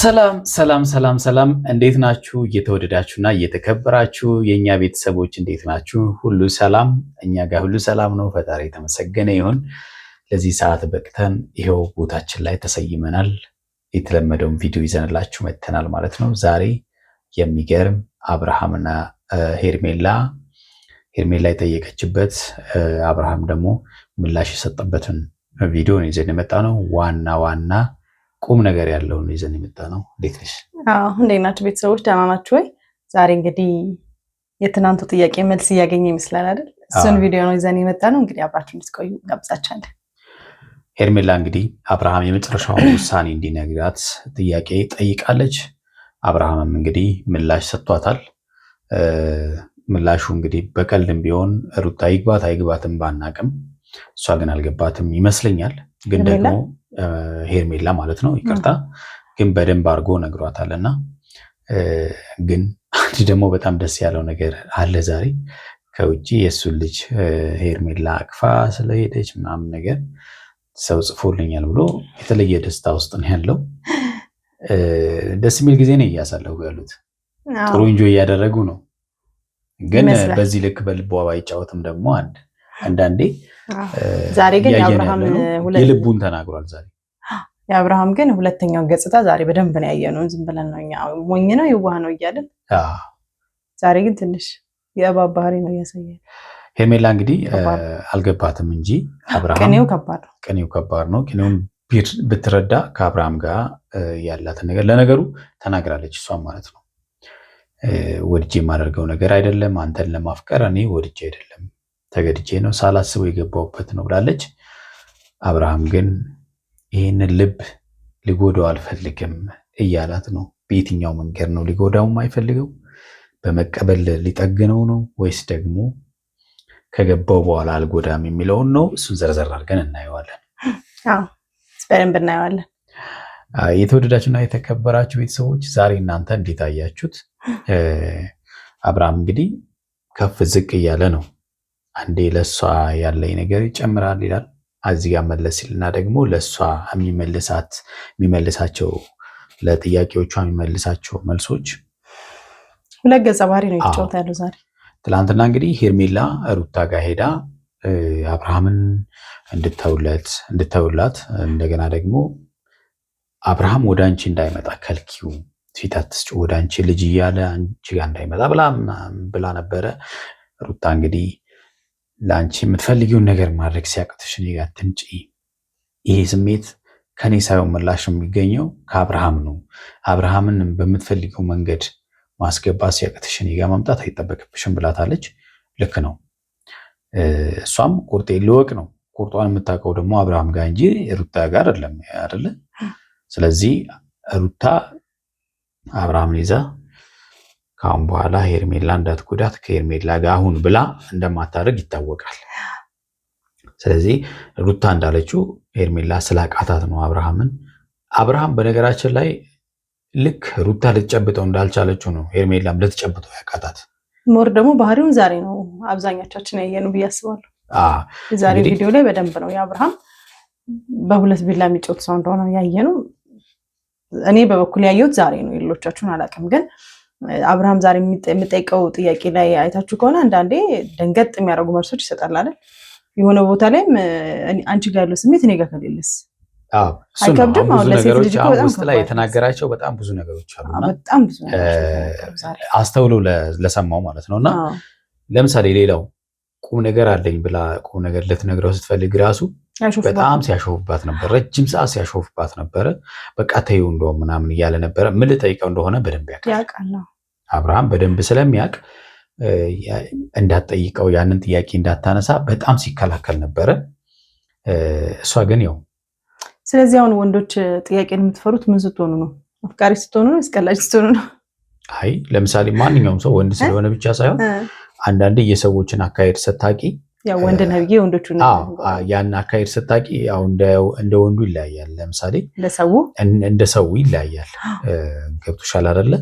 ሰላም እንዴት ናችሁ? እየተወደዳችሁና እየተከበራችሁ የኛ ቤተሰቦች እንዴት ናችሁ? ሁሉ ሰላም? እኛ ጋር ሁሉ ሰላም ነው። ፈጣሪ የተመሰገነ ይሁን። ለዚህ ሰዓት በቅተን ይሄው ቦታችን ላይ ተሰይመናል። የተለመደውን ቪዲዮ ይዘንላችሁ መጥተናል ማለት ነው። ዛሬ የሚገርም አብርሃምና ሄርሜላ የጠየቀችበት አብርሃም ደግሞ ምላሽ የሰጠበትን ቪዲዮ ይዘን የመጣ ነው። ዋና ቁም ነገር ያለውን ይዘን የመጣ ነው። እንዴት ነሽ? እንዴት ናችሁ ቤተሰቦች? ደህና ናችሁ ወይ? ዛሬ እንግዲህ የትናንቱ ጥያቄ መልስ እያገኘ ይመስላል አይደል? እሱን ቪዲዮ ነው ይዘን የመጣ ነው። እንግዲህ አብራችሁ እንድትቆዩ ጋብዛችኋለሁ። ሄርሜላ እንግዲህ አብርሃም የመጨረሻውን ውሳኔ እንዲነግራት ጥያቄ ጠይቃለች። አብርሃምም እንግዲህ ምላሽ ሰጥቷታል። ምላሹ እንግዲህ በቀልድም ቢሆን ሩታ ይግባት አይግባትም ባናቅም፣ እሷ ግን አልገባትም ይመስለኛል። ግን ደግሞ ሄርሜላ ማለት ነው ይቅርታ፣ ግን በደንብ አድርጎ ነግሯታልና ግን አንድ ደግሞ በጣም ደስ ያለው ነገር አለ። ዛሬ ከውጪ የእሱን ልጅ ሄርሜላ አቅፋ ስለሄደች ምናምን ነገር ሰው ጽፎልኛል ብሎ የተለየ ደስታ ውስጥ ነው ያለው። ደስ የሚል ጊዜ ነው እያሳለፉ ያሉት። ጥሩ እንጆ እያደረጉ ነው። ግን በዚህ ልክ በልቧ ባይጫወትም ደግሞ አንዳንዴ ዛሬ ግን የአብርሃም የልቡን ተናግሯል። ዛሬ የአብርሃም ግን ሁለተኛው ገጽታ ዛሬ በደንብ ነው ያየነው። ዝም ብለን ነው እኛ ሞኝ ነው የዋህ ነው እያለን፣ ዛሬ ግን ትንሽ የእባብ ባህሪ ነው እያሳየ። ሄርሜላ እንግዲህ አልገባትም እንጂ አብርሃም ቅኔው ከባድ ነው። ቅኔውን ብትረዳ ከአብርሃም ጋር ያላትን ነገር ለነገሩ ተናግራለች። እሷም ማለት ነው ወድጄ የማደርገው ነገር አይደለም፣ አንተን ለማፍቀር እኔ ወድጄ አይደለም ተገድጄ ነው፣ ሳላስበው የገባውበት ነው ብላለች። አብርሃም ግን ይህንን ልብ ሊጎዳው አልፈልግም እያላት ነው። በየትኛው መንገድ ነው ሊጎዳውም አይፈልገው? በመቀበል ሊጠግነው ነው ወይስ ደግሞ ከገባው በኋላ አልጎዳም የሚለውን ነው? እሱን ዘርዘር አድርገን እናየዋለን። በደንብ እናየዋለን። የተወደዳችሁና የተከበራችሁ ቤተሰቦች ዛሬ እናንተ እንዴት አያችሁት? አብርሃም እንግዲህ ከፍ ዝቅ እያለ ነው። አንዴ ለሷ ያለኝ ነገር ይጨምራል ይላል። እዚህ ጋር መለስ ሲልና ደግሞ ለሷ የሚመልሳቸው ለጥያቄዎቿ የሚመልሳቸው መልሶች ሁለት ገጸ ባህሪ ነው የተጫወተ ያለው ዛሬ። ትላንትና እንግዲህ ሄርሜላ ሩታ ጋር ሄዳ አብርሃምን እንድተውላት እንደገና ደግሞ አብርሃም ወደ አንቺ እንዳይመጣ ከልኪው፣ ፊት አትስጪው፣ ወደ አንቺ ልጅ እያለ አንቺ ጋር እንዳይመጣ ብላ ነበረ። ሩታ እንግዲህ ለአንቺ የምትፈልጊውን ነገር ማድረግ ሲያቅትሽ እኔ ጋር አትምጪ፣ ይሄ ስሜት ከኔ ሳይሆን ምላሽ የሚገኘው ከአብርሃም ነው፣ አብርሃምን በምትፈልጊው መንገድ ማስገባት ሲያቅትሽ እኔ ጋር መምጣት አይጠበቅብሽም ብላታለች። ልክ ነው። እሷም ቁርጤ ልወቅ ነው። ቁርጧን የምታውቀው ደግሞ አብርሃም ጋር እንጂ ሩታ ጋር አይደለ? ስለዚህ ሩታ አብርሃምን ይዛ ከአሁን በኋላ ሄርሜላ እንዳትጎዳት ከሄርሜላ ጋር አሁን ብላ እንደማታደርግ ይታወቃል። ስለዚህ ሩታ እንዳለችው ሄርሜላ ስላቃታት ነው አብርሃም በነገራችን ላይ ልክ ሩታ ልትጨብጠው እንዳልቻለችው ነው ሄርሜላም ልትጨብጠው ያቃታት። ሞር ደግሞ ባህሪውን ዛሬ ነው አብዛኛቻችን ያየነው ብዬ አስባለሁ። ዛሬ ቪዲዮ ላይ በደንብ ነው የአብርሃም በሁለት ቢላ የሚጮት ሰው እንደሆነ ያየነው። እኔ በበኩል ያየሁት ዛሬ ነው። የሌሎቻችሁን አላውቅም ግን አብርሃም ዛሬ የሚጠይቀው ጥያቄ ላይ አይታችሁ ከሆነ አንዳንዴ ደንገጥ የሚያደርጉ መልሶች ይሰጣል አይደል? የሆነ ቦታ ላይም አንቺ ጋር ያለው ስሜት እኔ ጋር ከሌለስ አይከብድም? አሁን ለሴት ልጅ በጣም ውስጥ ላይ የተናገራቸው በጣም ብዙ ነገሮች አሉና በጣም ብዙ ነገሮች አስተውሎ ለሰማው ማለት ነውና ለምሳሌ ሌላው ቁም ነገር አለኝ ብላ ቁም ነገር ልትነግረው ስትፈልግ ራሱ በጣም ሲያሾፍባት ነበር። ረጅም ሰዓት ሲያሾፍባት ነበረ። በቃ ተይው እንደው ምናምን እያለ ነበረ። ምን ልጠይቀው እንደሆነ በደንብ ያውቃል። አብርሃም በደንብ ስለሚያውቅ እንዳትጠይቀው ያንን ጥያቄ እንዳታነሳ በጣም ሲከላከል ነበረ። እሷ ግን ያው ስለዚህ አሁን ወንዶች ጥያቄን የምትፈሩት ምን ስትሆኑ ነው? አፍቃሪ ስትሆኑ ነው? እስቀላጅ ስትሆኑ ነው? አይ ለምሳሌ ማንኛውም ሰው ወንድ ስለሆነ ብቻ ሳይሆን አንዳንዴ የሰዎችን አካሄድ ስታቂ ያው ወንድ ነው ብዬ ወንዶቹ ነው ያን አካሄድ ስታቂ ያው እንደ ወንዱ ይለያያል። ለምሳሌ እንደ ሰው ይለያያል። ገብቶሻል አይደለ?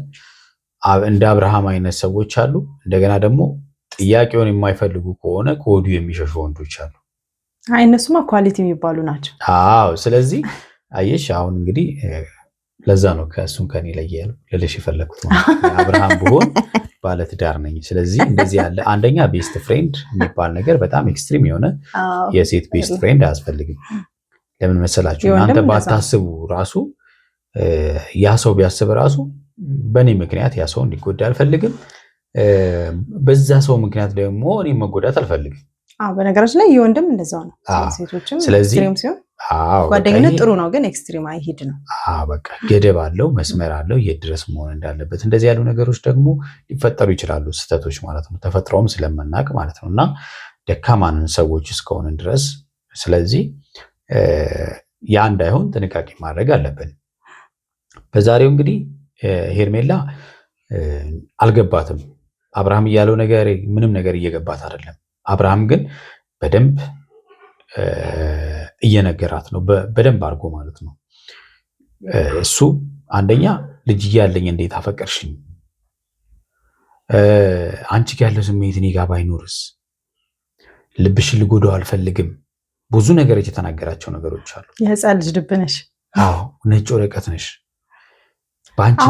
እንደ አብርሃም አይነት ሰዎች አሉ። እንደገና ደግሞ ጥያቄውን የማይፈልጉ ከሆነ ከወዲሁ የሚሸሹ ወንዶች አሉ። አይ እነሱማ ኳሊቲ የሚባሉ ናቸው። ስለዚህ አየሽ አሁን እንግዲህ ለዛ ነው ከእሱን ከኔ ለያሉ ልልሽ የፈለኩት አብርሃም ብሆን ባለትዳር ነኝ። ስለዚህ እንደዚህ ያለ አንደኛ ቤስት ፍሬንድ የሚባል ነገር በጣም ኤክስትሪም የሆነ የሴት ቤስት ፍሬንድ አያስፈልግም። ለምን መሰላችሁ? እናንተ ባታስቡ ራሱ ያ ሰው ቢያስብ ራሱ በእኔ ምክንያት ያ ሰው እንዲጎዳ አልፈልግም። በዛ ሰው ምክንያት ደግሞ እኔ መጎዳት አልፈልግም። በነገራችን ላይ የወንድም እንደዛው ነው። ሴቶችም ኤክስትሪም ሲሆን ጓደኝነት ጥሩ ነው፣ ግን ኤክስትሪም አይሄድ ነው። በቃ ገደብ አለው፣ መስመር አለው፣ የት ድረስ መሆን እንዳለበት። እንደዚህ ያሉ ነገሮች ደግሞ ሊፈጠሩ ይችላሉ፣ ስህተቶች ማለት ነው። ተፈጥሮም ስለምናቅ ማለት ነው። እና ደካማንን ሰዎች እስከሆንን ድረስ ስለዚህ ያ እንዳይሆን ጥንቃቄ ማድረግ አለብን። በዛሬው እንግዲህ ሄርሜላ አልገባትም። አብርሃም እያለው ነገር ምንም ነገር እየገባት አይደለም። አብርሃም ግን በደንብ እየነገራት ነው፣ በደንብ አድርጎ ማለት ነው። እሱ አንደኛ ልጅ እያለኝ እንዴት አፈቀርሽኝ? አንቺ ጋር ያለው ስሜት እኔ ጋር ባይኖርስ? ልብሽን ልጎዳው አልፈልግም። ብዙ ነገሮች የተናገራቸው ነገሮች አሉ። የህፃን ልጅ ልብ ነሽ። አዎ ነጭ ወረቀት ነሽ። በአንቺ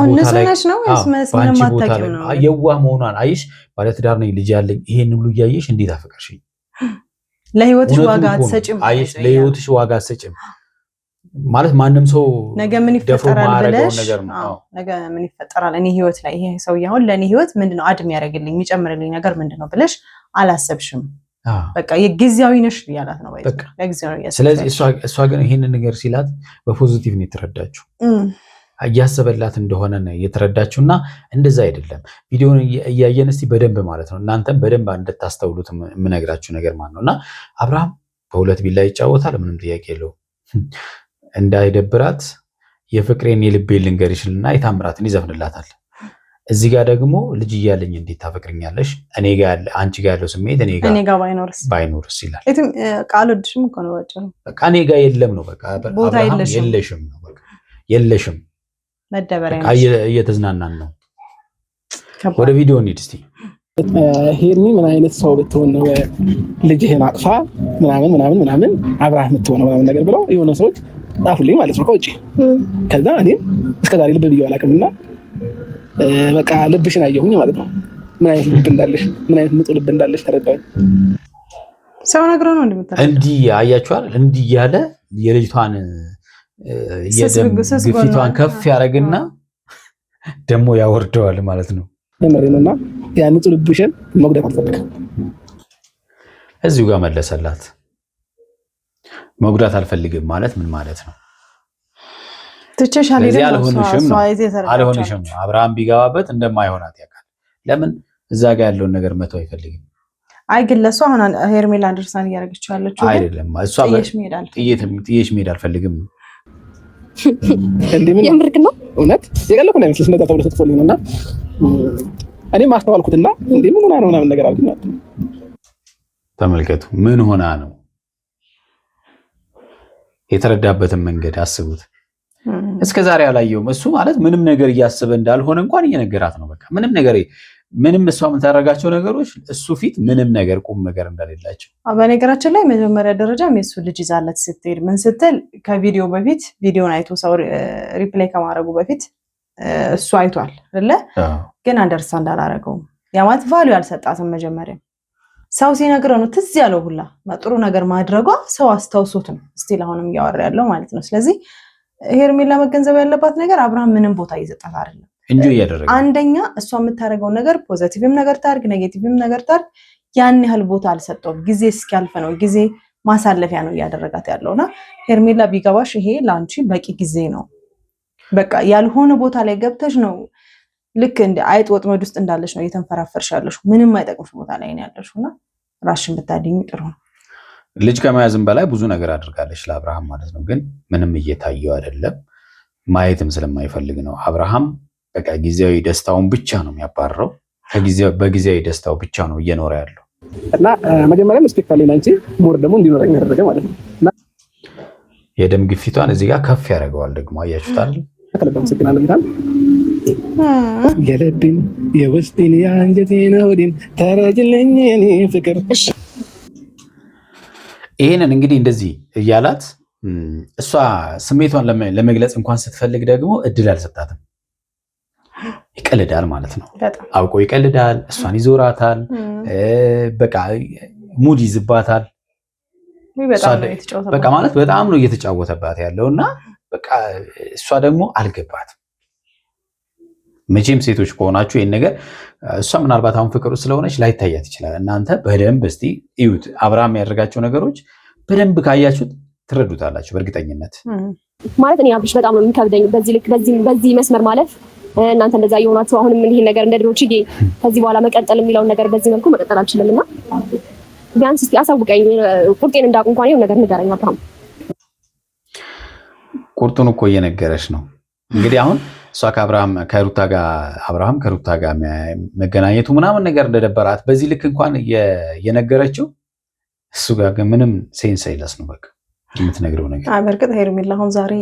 ቦታ ላይ የዋ መሆኗን አይሽ። ባለትዳር ነኝ ልጅ ያለኝ ይሄን ሁሉ እያየሽ እንዴት አፈቀርሽኝ? ለህይወትሽ ዋጋ አትሰጭም። አይሽ ለህይወትሽ ዋጋ አትሰጭም ማለት ማንም ሰው ነገ ምን ይፈጠራል ብለሽ ነገ ምን ይፈጠራል እኔ ህይወት ላይ ይሄ ሰውዬ አሁን ለእኔ ህይወት ምንድነው አድም ያደርግልኝ የሚጨምርልኝ ነገር ምንድነው ብለሽ አላሰብሽም። በቃ የጊዜያዊ ነሽ ያላት ነው በቃ ለጊዜያዊ። ስለዚህ እሷ ግን ይሄንን ነገር ሲላት በፖዚቲቭ ነው የተረዳችው፣ እያሰበላት እንደሆነ ነው የተረዳችው። እና እንደዛ አይደለም። ቪዲዮውን እያየን እስቲ በደንብ ማለት ነው እናንተም በደንብ እንድታስተውሉት የምነግራችሁ ነገር ማለት ነው። እና አብርሃም በሁለት ቢላ ይጫወታል፣ ምንም ጥያቄ የለውም። እንዳይደብራት የፍቅሬን የልቤን ልንገርሽልና የታምራትን ይዘፍንላታል። እዚህ ጋር ደግሞ ልጅ እያለኝ እንዴት ታፈቅርኛለሽ? እኔ ጋር ያለ አንቺ ጋር ያለው ስሜት እኔ ጋር ባይኖርስ ይላል። ቃል ወድሽም እኮ ነው ወጭ ነው በቃ እኔ ጋር የለም ነው በቃ አብርሃም የለሽም ነው በቃ የለሽም። መደበሪያ ነው እየተዝናናን ነው። ወደ ቪዲዮ እንሂድ እስቲ። ሄርሚ ምን አይነት ሰው ብትሆን ነው ልጅህን አቅፋ ምናምን አብርሃም የምትሆነው ምናምን ነገር ብለው የሆነ ሰዎች ጻፉልኝ ማለት ነው ከውጭ። ከዛ እኔም እስከዛሬ ልብ ብዬ አላውቅምና በቃ ልብሽን አየሁኝ ማለት ነው። ምን አይነት ልብ እንዳለሽ፣ ምን አይነት ንጹህ ልብ እንዳለሽ ተረዳሁኝ። ሰው ነግሮ ነው እንደምታውቁ እንዲህ አያችኋል። እንዲህ ያለ የልጅቷን የደም ግፊቷን ከፍ ያደርግና ደግሞ ያወርደዋል ማለት ነው። የምሬንና ያን ንጹህ ልብሽን መጉዳት አልፈልግም። እዚሁ ጋር መለሰላት። መጉዳት አልፈልግም ማለት ምን ማለት ነው? አልሆንሽም ነው። አብርሃም ቢገባበት እንደማይሆናት ያውቃል። ለምን እዛ ጋር ያለውን ነገር መተው አይፈልግም። አይ ግን ለእሷ አሁን ሄርሜላ አንደርስታንድ እያደረገችው ያለችው አይደለም። እሷ ጥዬሽ መሄድ አልፈልግም ነው። የምር ግን ነው እውነት የቀለኩ ነው የሚመስልሽ እንደዛ ተብሎ ተጽፎልኝ ነውና እኔም አስተዋልኩትና እንዴ ምን ሆና ነው ምናምን ነገር አልኩኝ። ተመልከቱ ምን ሆና ነው የተረዳበትን መንገድ አስቡት። እስከ ዛሬ አላየውም። እሱ ማለት ምንም ነገር እያሰበ እንዳልሆነ እንኳን እየነገራት ነው። በቃ ምንም እሷ የምታደርጋቸው ነገሮች እሱ ፊት ምንም ነገር ቁም ነገር እንደሌላቸው። በነገራችን ላይ መጀመሪያ ደረጃ የሱ ልጅ ይዛለት ስትሄድ ምን ስትል ከቪዲዮ በፊት ቪዲዮን አይቶ ሰው ሪፕሌይ ከማድረጉ በፊት እሱ አይቷል አይደለ? ግን አንደርስታንድ አላደረገውም። ያ ማለት ቫልዩ አልሰጣትም። መጀመሪያ ሰው ሲነግረው ነው ትዝ ያለው ሁላ ጥሩ ነገር ማድረጓ ሰው አስታውሶት ነው ስቲል አሁንም እያወራ ያለው ማለት ነው። ስለዚህ ሄርሜላ መገንዘብ ያለባት ነገር አብርሃም ምንም ቦታ እየሰጣት አይደለም እንጂ እያደረገ አንደኛ እሷ የምታደርገው ነገር ፖዚቲቭም ነገር ታርግ ኔጌቲቭም ነገር ታርግ ያን ያህል ቦታ አልሰጠውም። ጊዜ እስኪያልፍ ነው ጊዜ ማሳለፊያ ነው እያደረጋት ያለውና ሄርሜላ ቢገባሽ ይሄ ላንቺ በቂ ጊዜ ነው። በቃ ያልሆነ ቦታ ላይ ገብተሽ ነው ልክ እንደ አይጥ ወጥመድ ውስጥ እንዳለሽ ነው እየተንፈራፈርሽ ያለሽ። ምንም አይጠቅምሽ ቦታ ላይ ነው ያለሽውና ራስሽን ብታድኝ ጥሩ ነው። ልጅ ከመያዝም በላይ ብዙ ነገር አድርጋለች ለአብርሃም ማለት ነው። ግን ምንም እየታየው አይደለም፣ ማየትም ስለማይፈልግ ነው። አብርሃም በቃ ጊዜያዊ ደስታውን ብቻ ነው የሚያባረረው። በጊዜያዊ ደስታው ብቻ ነው እየኖረ ያለው እና መጀመሪያ ስፔክት አለኝ አንቺ ሞር ደግሞ እንዲኖረኝ ያደረገ ማለት ነው። እና የደም ግፊቷን እዚህ ጋር ከፍ ያደርገዋል ደግሞ አያችሁት አይደል? ተከለለም ስግናለሁ ይላል የልቤን የውስጤን የአንጀቴን ሆዴን ተረጅልኝ እኔ ፍቅር። ይሄንን እንግዲህ እንደዚህ እያላት እሷ ስሜቷን ለመግለጽ እንኳን ስትፈልግ ደግሞ እድል አልሰጣትም። ይቀልዳል ማለት ነው። አውቆ ይቀልዳል። እሷን ይዞራታል። በቃ ሙድ ይዝባታል። በቃ ማለት በጣም ነው እየተጫወተባት ያለውና በቃ እሷ ደግሞ አልገባትም። መቼም ሴቶች ከሆናችሁ ይሄን ነገር እሷ ምናልባት አሁን ፍቅሩ ስለሆነች ላይታያት ይችላል። እናንተ በደንብ እስቲ እዩት። አብርሃም ያደርጋቸው ነገሮች በደንብ ካያችሁት ትረዱታላችሁ በእርግጠኝነት። ማለት እኔ አብሽ በጣም ነው የሚከብደኝ በዚህ ልክ በዚህ መስመር ማለት እናንተ እንደዛ እየሆናችሁ አሁንም ይሄን ነገር እንደ ድሮ ችዬ ከዚህ በኋላ መቀጠል የሚለውን ነገር በዚህ መልኩ መቀጠል አልችልምና ቢያንስ እስቲ አሳውቀኝ። ቁርጤን እንዳውቅ እንኳን ይሄን ነገር ንገረኝ አብርሃም። ቁርጡን እኮ እየነገረሽ ነው እንግዲህ አሁን እሷ አብርሃም ከሩታ ጋር መገናኘቱ ምናምን ነገር እንደደበራት በዚህ ልክ እንኳን የነገረችው እሱ ጋር ግን ምንም ሴንስ አይለስ ነው በቃ የምትነግረው ነገር። በእርግጥ ሄርሜላ አሁን ዛሬ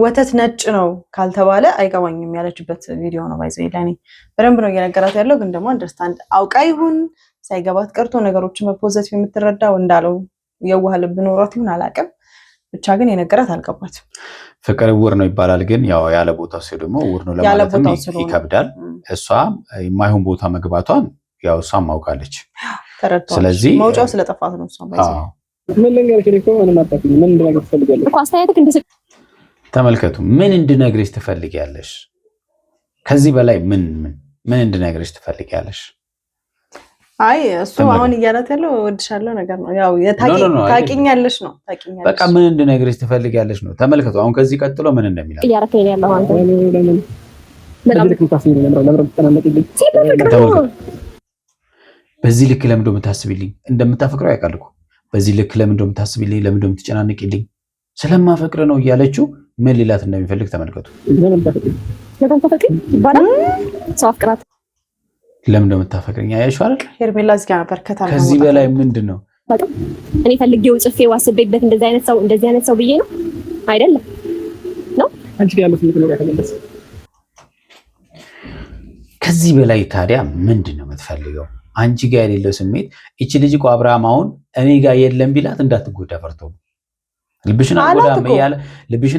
ወተት ነጭ ነው ካልተባለ አይገባኝም ያለችበት ቪዲዮ ነው። ባይዘይ ለኔ በደንብ ነው እየነገራት ያለው። ግን ደግሞ አንደርስታንድ አውቃ ይሁን ሳይገባት ቀርቶ ነገሮችን በፖዚቲቭ የምትረዳው እንዳለው የዋህ ልብ ኖሯት ይሁን አላውቅም። ብቻ ግን የነገራት አልገባትም። ፍቅር ዕውር ነው ይባላል። ግን ያው ያለ ቦታው ሲል ደግሞ ዕውር ነው ለማለትም ይከብዳል። እሷ የማይሆን ቦታ መግባቷን ያው እሷም ማውቃለች። ስለዚህ መውጫው ስለጠፋት ነው እሷ ባይዘይ ምን ልንገርሽ እኮ ምንም አታውቂም። ምን እንድነግርሽ ትፈልጊያለሽ እኮ አስተያየትክ እንደዚህ ተመልከቱ። ምን እንድነግርሽ ትፈልጊያለሽ? ከዚህ በላይ ምን እንድነግርሽ ትፈልጊያለሽ? አይ እሱ አሁን እያላት ያለው እወድሻለሁ ነገር ነው። ያው ታውቂኛለሽ ነው ታውቂኛለሽ። በቃ ምን እንድነግርሽ ትፈልጊያለሽ ነው። ተመልከቱ አሁን ከዚህ ቀጥሎ ምን እንደሚላል እያረከኝ ያለው አንተ በዚህ ልክ ለምን እንደምታስቢልኝ እንደምታፈቅረው ያውቃል እኮ። በዚህ ልክ ለምን እንደምታስቢልኝ ለምን እንደምትጨናነቂልኝ ስለማፈቅር ነው እያለችው ምን ሊላት እንደሚፈልግ ተመልከቱ። ለምን እንደምታፈቅረኝ አያችሁ አይደል? ሄርሜላ እዚህ ጋር ነበር ከዚህ በላይ ምንድን ነው? እኔ ፈልጌው ጽፌ ዋስቤበት እንደዚህ አይነት ሰው ብዬ ነው አይደለም ነው አንቺ ጋር ያለው ስሜት ነው ያከለለስ። ከዚህ በላይ ታዲያ ምንድን ነው የምትፈልገው? አንቺ ጋር የሌለው ስሜት እቺ ልጅ እኮ አብርሃም አሁን እኔ ጋር የለም ቢላት እንዳትጎዳ ፈርቶ ልብሽን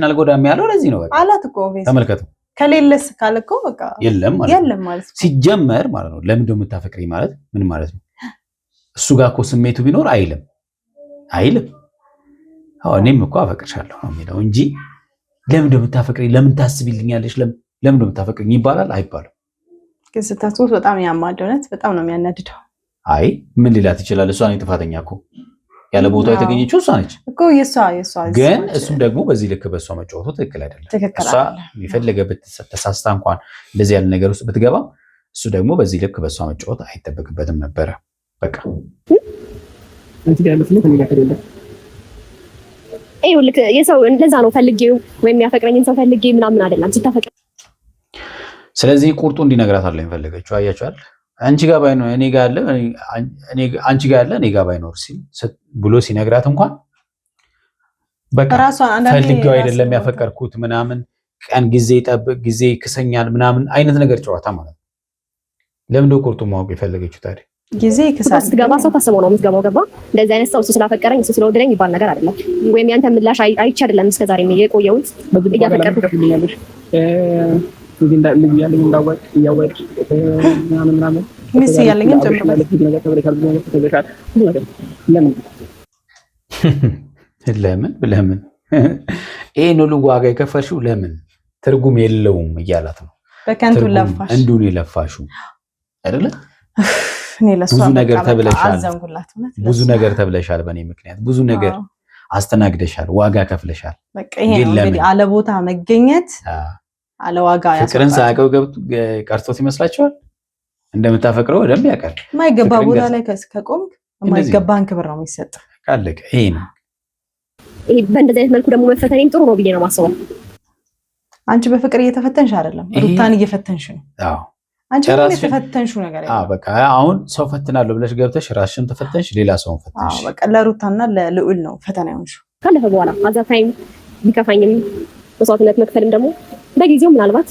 አልጎዳም ያለው ለዚህ ነው። በቃ አላት እኮ ተመልከቱ። ከሌለስ ካለኮ በቃ የለም ማለት ሲጀመር ማለት ነው። ለምን እንደምታፈቅሪ ማለት ምን ማለት ነው? እሱ ጋር እኮ ስሜቱ ቢኖር አይልም። አዎ እኔም እኮ አፈቅርሻለሁ ነው የሚለው እንጂ ለምን እንደምታፈቅሪ ለምን ታስቢልኛለሽ ለምን እንደምታፈቅሪ ይባላል አይባልም። ግን ስታስቡት በጣም ያማደውነት በጣም ነው የሚያናድደው። አይ ምን ሊላት ይችላል? እሷ ነኝ ጥፋተኛ እኮ ያለ ቦታው የተገኘችው እሷ ነች እኮ የሷ ግን እሱም ደግሞ በዚህ ልክ በሷ መጫወቱ ትክክል አይደለም። እሷ የሚፈልገ ተሳስታ እንኳን እንደዚህ ያለ ነገር ውስጥ ብትገባ እሱ ደግሞ በዚህ ልክ በሷ መጫወት አይጠበቅበትም ነበረ። በቃ አንቺ ጋር ያለው ስሜት ነገር አይደለም። ልክ የሰው እንደዛ ነው ፈልጌው ወይም ያፈቅረኝን ሰው ፈልጌ ምናምን አይደለም ስታፈቅር። ስለዚህ ቁርጡ እንዲነግራት አለ የፈለገችው። አያችኋል? አንቺ ጋር ባይኖር እኔ ጋር አለ አንቺ ጋር አለ እኔ ጋር ባይኖር ብሎ ሲነግራት እንኳን በቃ ፈልጌው አይደለም ያፈቀርኩት ምናምን ቀን ጊዜ ጠብቅ ጊዜ ይክሰኛል ምናምን አይነት ነገር ጨዋታ ማለት ነው። ለምን ነው ቁርጡ ማወቅ የፈለገችው ታዲያ? ጊዜ ይክሳል ስትገባ ሰው ታስበው ነው የምትገባው። ገባ? እንደዚህ አይነት ሰው እሱ ስላፈቀረኝ እሱ ስለወደደኝ ይባል ነገር አይደለም። ወይም ያንተ ምላሽ አይቼ አይደለም እስከዛሬ የቆየሁት እያፈቀርኩት እንግዲህ ልጅ ያለኝ እንዳወቅ እያወቅ ምናምን ሚስ ያለኝም ጀምሮ ለምን ይሄን ሁሉ ዋጋ የከፈልሽው ለምን ትርጉም የለውም እያላት ነው። በከንቱ ለፋሽ እንዱን የለፋሽው አይደለ? እኔ ለሷ ብዙ ነገር ተብለሻል በእኔ ምክንያት ብዙ ነገር አስተናግደሻል፣ ዋጋ ከፍለሻል። በቃ ይሄ እንግዲህ አለ ቦታ መገኘት አለዋጋ ያሰጣል። ፍቅርን ሳያውቀው ቀርቶት ይመስላችኋል? እንደምታፈቅረው በደንብ ያውቃል። የማይገባ ቦታ ላይ ከቆምክ የማይገባህን ክብር ነው የሚሰጥ። ካለቀ ይሄ ነው። በእንደዚህ አይነት መልኩ ደግሞ መፈተኔም ጥሩ ነው ብዬ ነው የማስበው። አንቺ በፍቅር እየተፈተንሽ አይደለም፣ ሩታን እየፈተንሽ ነው። አዎ አንቺ ምን የተፈተንሽው ነገር አይደለም። በቃ አሁን ሰው ፈትናለሁ ብለሽ ገብተሽ ራስሽን ተፈተንሽ፣ ሌላ ሰውን ፈተንሽ። በቃ ለሩታና ለልዑል ነው ፈተና ይሆንሽው። ካለፈ በኋላ አዛፋይም ቢከፋኝም መስዋዕትነት መክፈልም ደግሞ በጊዜው ምናልባት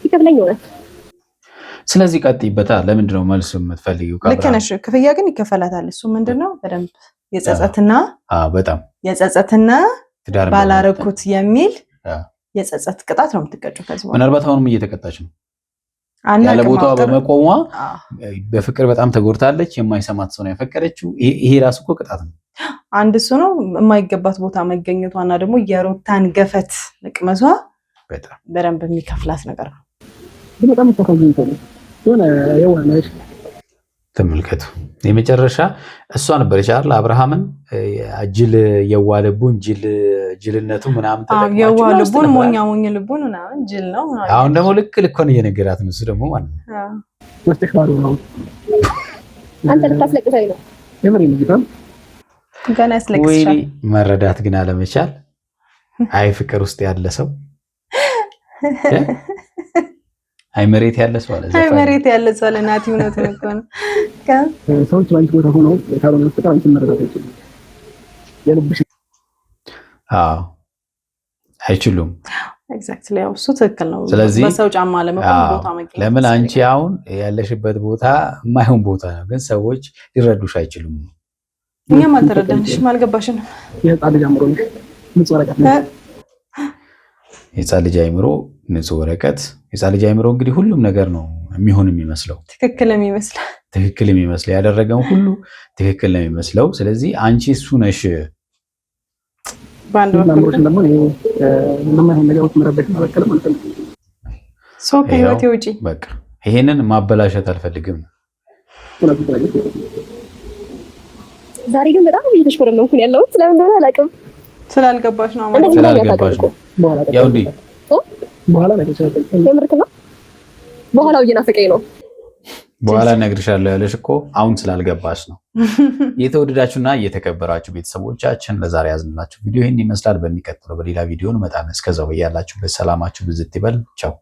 ይከፍለኝ ይሆናል። ስለዚህ ቀጥይበታል። ለምንድን ነው መልስ የምትፈልጊው? ልክ ነሽ። ክፍያ ግን ይከፈላታል። እሱ ምንድነው በደንብ የጸጸትና በጣም የጸጸትና ባላረኩት የሚል የጸጸት ቅጣት ነው የምትቀጭው። ከዚህ በኋላ ምናልባት አሁንም እየተቀጣች ነው ያለ ቦታዋ በመቆሟ በፍቅር በጣም ተጎድታለች። የማይሰማት ሰው ነው ያፈቀረችው። ይሄ ራሱ እኮ ቅጣት ነው። አንድ እሱ ነው የማይገባት ቦታ መገኘቷና ደግሞ የሩታን ገፈት መቅመሷ በደንብ የሚከፍላት ነገር ነው። በጣም ተመልከቱ። የመጨረሻ እሷ ነበረች አይደል አብርሃምን ጅል የዋልቡን ጅልነቱ ምናምን ተጠቅማችሁ የዋልቡን ሞኛ ሞኝ ልቡን ምናምን ጅል ነው። አሁን ደግሞ ልክ እየነገራት ነው እሱ ደግሞ ማለት ነው። አንተ ልታስለቅሰኝ ነው የምር ነው ገና ያስለቅስሻል። መረዳት ግን አለመቻል። አይ ፍቅር ውስጥ ያለ ሰው አይ መሬት ያለ ሰው አለ። አይ መሬት ያለ ሰው አለ። ናቲ እውነት ነው። ሰዎች ባንቺ ቦታ ሆነው ካልሆነ ፍቅር አንቺ መረዳት አይችሉም። የልብሽ አይችሉም። ኤግዛክትሊ ያው እሱ ትክክል ነው። ስለዚህ በሰው ጫማ ለመቆም ቦታ መገኘት ለምን አንቺ አሁን ያለሽበት ቦታ የማይሆን ቦታ ነው፣ ግን ሰዎች ሊረዱሽ አይችሉም። እኛም አልተረዳንሽም፣ አልገባሽም። የህፃን ልጅ አእምሮ ንጹህ ወረቀት የህፃን ልጅ አእምሮ ንጹህ ወረቀት። የህፃን ልጅ አእምሮ እንግዲህ ሁሉም ነገር ነው የሚሆን የሚመስለው፣ ትክክል የሚመስለው ያደረገውን ሁሉ ትክክል ነው የሚመስለው። ስለዚህ አንቺ እሱ ነሽ። ባንድ ወቅት ደግሞ ለማይሆን ነገሮች መረበሽ ማበከለ ማለት ነው። ሶ ከህይወቴ ውጪ በቃ ይሄንን ማበላሸት አልፈልግም። ዛሬ ግን በጣም እየተሽኮረመንኩ ነው ያለሁት። ስለምን እንደሆነ አላውቅም። ስላልገባሽ ነው ማለት ስላልገባሽ ነው። ያው እንዴ በኋላ ነገር የምርክ ነው። በኋላው እየናፈቀኝ ነው። በኋላ እነግርሻለሁ ያለሽ እኮ አሁን ስላልገባሽ ነው። የተወደዳችሁና የተከበራችሁ ቤተሰቦቻችን ለዛሬ ያዝንላችሁ ቪዲዮ ይህን ይመስላል። በሚቀጥለው በሌላ ቪዲዮ እንመጣለን። እስከዛው በያላችሁበት ሰላማችሁ ብዝት ይበል። ቻው።